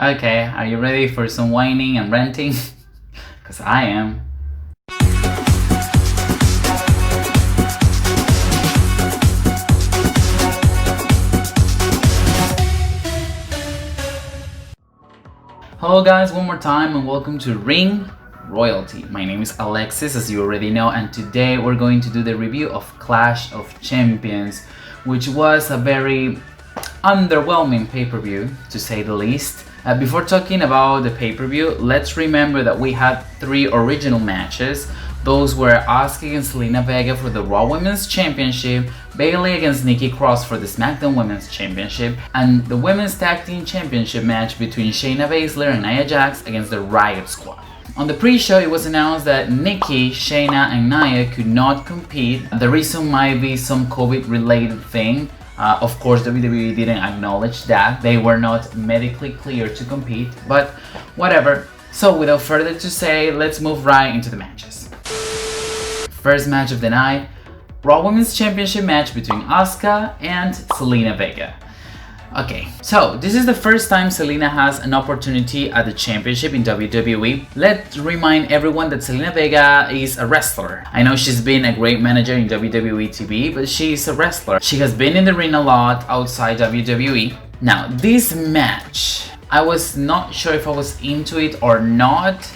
Okay, are you ready for some whining and ranting? Because I am. Hello guys, one more time and welcome to Ring Royalty. My name is Alexis, as you already know, and today we're going to do the review of Clash of Champions, which was a very underwhelming pay-per-view, to say the least. Before talking about the pay-per-view, let's remember that we had 3 original matches. Those were Asuka against Zelina Vega for the Raw Women's Championship, Bayley against Nikki Cross for the SmackDown Women's Championship, and the Women's Tag Team Championship match between Shayna Baszler and Nia Jax against the Riot Squad. On the pre-show, it was announced that Nikki, Shayna, and Nia could not compete. The reason might be some COVID-related thing. Of course, WWE didn't acknowledge that. They were not medically cleared to compete, but whatever. So without further to say, let's move right into the matches. First match of the night, Raw Women's Championship match between Asuka and Zelina Vega. Okay, so this is the first time Zelina has an opportunity at the championship in WWE. Let's remind everyone that Zelina Vega is a wrestler. I know she's been a great manager in WWE TV, but she's a wrestler. She has been in the ring a lot outside WWE. Now, this match, I was not sure if I was into it or not,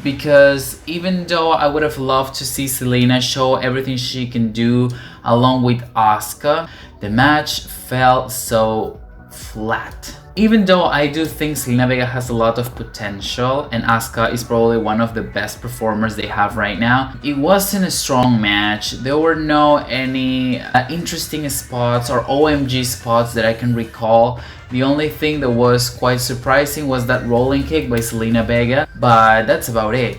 because even though I would have loved to see Zelina show everything she can do along with Asuka, the match felt so flat. Even though I do think Zelina Vega has a lot of potential and Asuka is probably one of the best performers they have right now, it wasn't a strong match. There were no any interesting spots or OMG spots that I can recall. The only thing that was quite surprising was that rolling kick by Zelina Vega, but that's about it.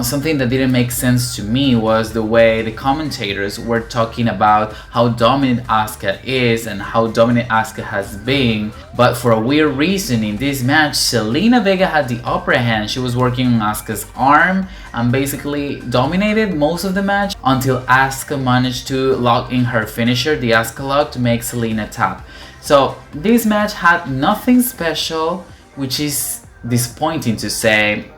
Something that didn't make sense to me was the way the commentators were talking about how dominant Asuka is and how dominant Asuka has been, but for a weird reason in this match, Zelina Vega had the upper hand. She was working on Asuka's arm and basically dominated most of the match until Asuka managed to lock in her finisher, the Asuka lock, to make Zelina tap. So this match had nothing special, which is disappointing to say.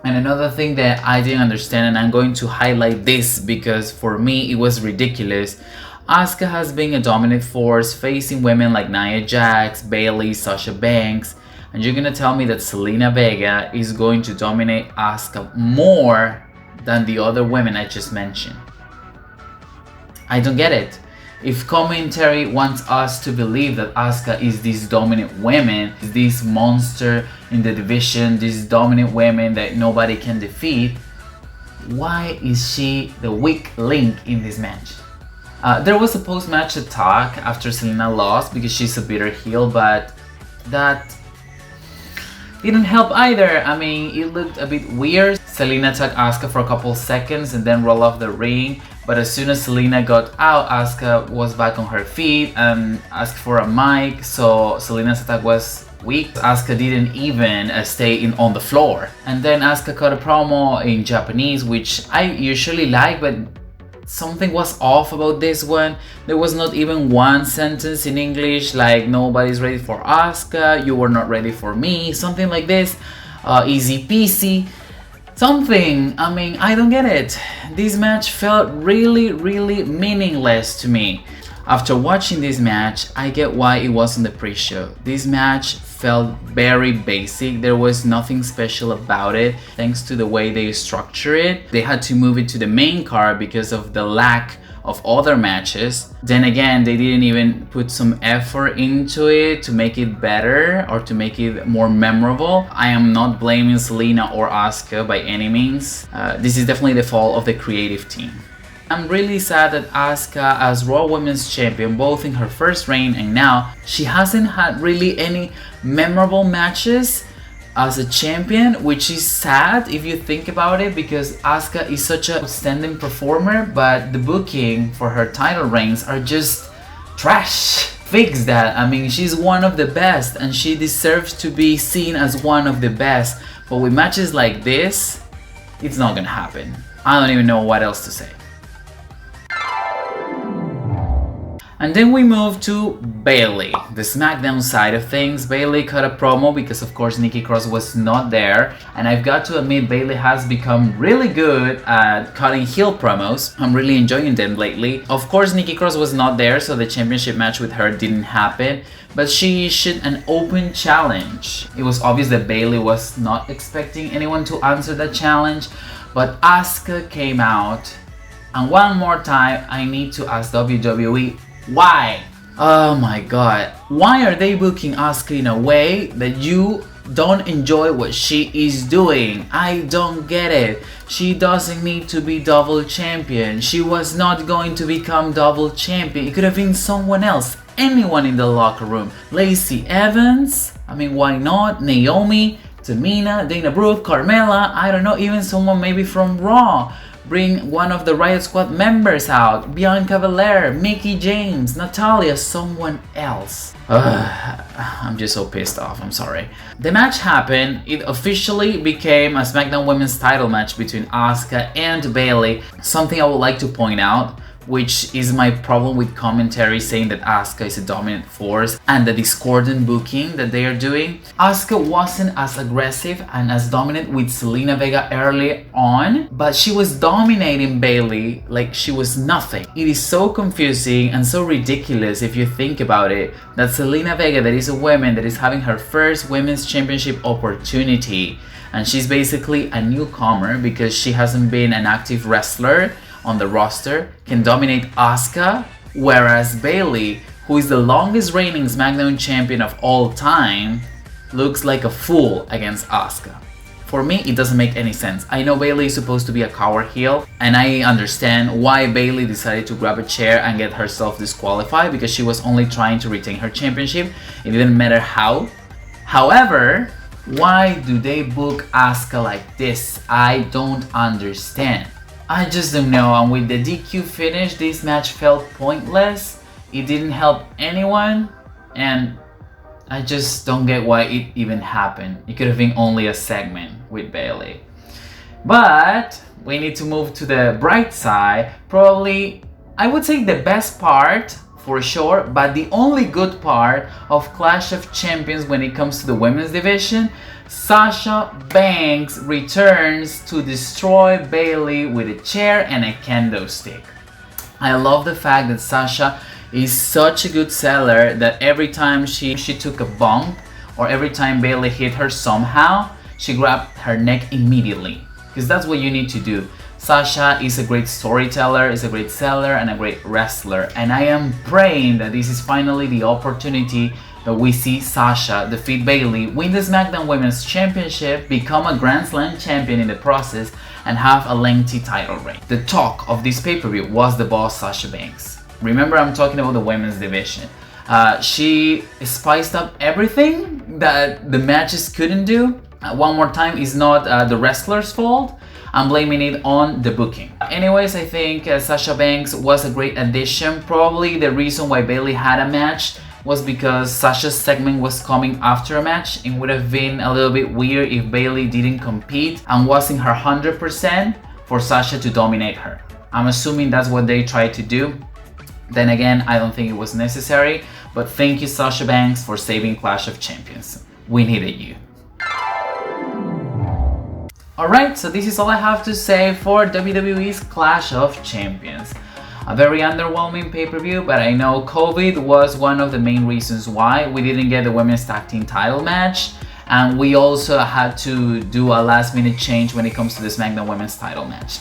And another thing that I didn't understand, and I'm going to highlight this because for me it was ridiculous. Asuka has been a dominant force facing women like Nia Jax, Bayley, Sasha Banks, and you're gonna tell me that Zelina Vega is going to dominate Asuka more than the other women I just mentioned. I don't get it. If commentary wants us to believe that Asuka is this dominant woman, this monster in the division, this dominant woman that nobody can defeat, why is she the weak link in this match? There was a post-match talk after Zelina lost because she's a bitter heel, but that didn't help either. I mean, it looked a bit weird. Zelina attacked Asuka for a couple seconds and then rolled off the ring. But as soon as Zelina got out, Asuka was back on her feet and asked for a mic, so Zelina's attack was weak. Asuka didn't even stay on the floor. And then Asuka cut a promo in Japanese, which I usually like, but something was off about this one. There was not even one sentence in English, like nobody's ready for Asuka, you were not ready for me, something like this. Easy peasy. Something, I mean, I don't get it. This match felt really meaningless to me. After watching this match, I get why it was in the pre-show. This match felt very basic. There was nothing special about it. Thanks to the way they structure it, they had to move it to the main card because of the lack of other matches. Then again, they didn't even put some effort into it to make it better or to make it more memorable. I am not blaming Zelina or Asuka by any means. This is definitely the fault of the creative team. I'm really sad that Asuka, as Raw Women's Champion, both in her first reign and now, she hasn't had really any memorable matches as a champion, which is sad if you think about it, because Asuka is such an outstanding performer, but the booking for her title reigns are just trash. Fix that. I mean, she's one of the best and she deserves to be seen as one of the best, but with matches like this, it's not gonna happen. I don't even know what else to say. And then we move to Bayley, the SmackDown side of things. Bayley cut a promo because of course Nikki Cross was not there, and I've got to admit Bayley has become really good at cutting heel promos. I'm really enjoying them lately. Of course Nikki Cross was not there, so the championship match with her didn't happen, but she issued an open challenge. It was obvious that Bayley was not expecting anyone to answer that challenge, but Asuka came out. And one more time, I need to ask WWE, why? Oh my god. Why are they booking Asuka in a way that you don't enjoy what she is doing? I don't get it. She doesn't need to be double champion. She was not going to become double champion. It could have been someone else. Anyone in the locker room. Lacey Evans? I mean, why not? Naomi? Tamina? Dana Brooke? Carmella? I don't know, even someone maybe from Raw. Bring one of the Riot Squad members out. Bianca Belair, Mickie James, Natalia, someone else. I'm just so pissed off, I'm sorry. The match happened. It officially became a SmackDown Women's title match between Asuka and Bayley. Something I would like to point out, which is my problem with commentary saying that Asuka is a dominant force and the discordant booking that they are doing. Asuka wasn't as aggressive and as dominant with Zelina Vega early on, but she was dominating Bayley like she was nothing. It is so confusing and so ridiculous if you think about it, that Zelina Vega, that is a woman that is having her first women's championship opportunity, and she's basically a newcomer because she hasn't been an active wrestler on the roster, can dominate Asuka, whereas Bayley, who is the longest reigning SmackDown champion of all time, looks like a fool against Asuka. For me, it doesn't make any sense. I know Bayley is supposed to be a coward heel, and I understand why Bayley decided to grab a chair and get herself disqualified, because she was only trying to retain her championship. It didn't matter how. However, why do they book Asuka like this? I don't understand. I just don't know, and with the DQ finish, this match felt pointless. It didn't help anyone, and I just don't get why it even happened. It could have been only a segment with Bayley. But we need to move to the bright side. Probably, I would say the best part for sure, but the only good part of Clash of Champions when it comes to the women's division. Sasha Banks returns to destroy Bayley with a chair and a kendo stick. I love the fact that Sasha is such a good seller that every time she took a bump or every time Bayley hit her somehow, she grabbed her neck immediately. Because that's what you need to do. Sasha is a great storyteller, is a great seller, and a great wrestler. And I am praying that this is finally the opportunity that we see Sasha defeat Bayley, win the SmackDown Women's Championship, become a Grand Slam champion in the process, and have a lengthy title reign. The talk of this pay-per-view was the boss Sasha Banks. Remember, I'm talking about the women's division. She spiced up everything that the matches couldn't do. One more time, it's not the wrestler's fault. I'm blaming it on the booking. Anyways, I think Sasha Banks was a great addition. Probably the reason why Bayley had a match was because Sasha's segment was coming after a match. It would have been a little bit weird if Bayley didn't compete and wasn't her 100% for Sasha to dominate her. I'm assuming that's what they tried to do. Then again, I don't think it was necessary, but thank you Sasha Banks for saving Clash of Champions. We needed you. Alright, so this is all I have to say for WWE's Clash of Champions. A very underwhelming pay-per-view, but I know COVID was one of the main reasons why we didn't get the Women's Tag Team title match, and we also had to do a last-minute change when it comes to the SmackDown Women's title match.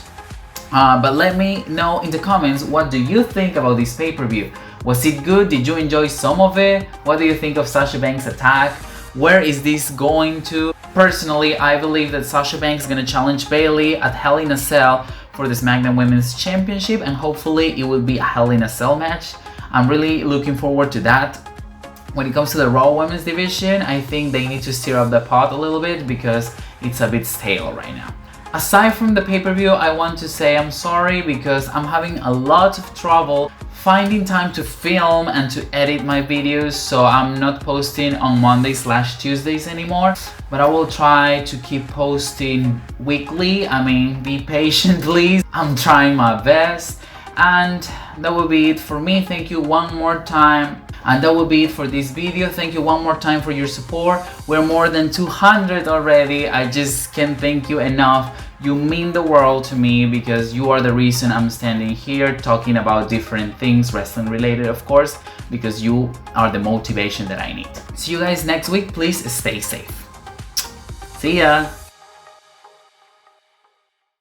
But let me know in the comments, what do you think about this pay-per-view? Was it good? Did you enjoy some of it? What do you think of Sasha Banks' attack? Where is this going to? Personally, I believe that Sasha Banks is going to challenge Bayley at Hell in a Cell for the SmackDown Women's Championship, and hopefully it will be a Hell in a Cell match. I'm really looking forward to that. When it comes to the Raw Women's division, I think they need to stir up the pot a little bit because it's a bit stale right now. Aside from the pay-per-view, I want to say I'm sorry because I'm having a lot of trouble finding time to film and to edit my videos, so I'm not posting on Mondays/Tuesdays anymore, but I will try to keep posting weekly. I mean, be patient please. I'm trying my best, And that will be it for me. Thank you one more time. And that will be it for this video. Thank you one more time for your support. We're more than 200 already. I just can't thank you enough. You mean the world to me because you are the reason I'm standing here talking about different things, wrestling related of course, because you are the motivation that I need. See you guys next week. Please stay safe. See ya.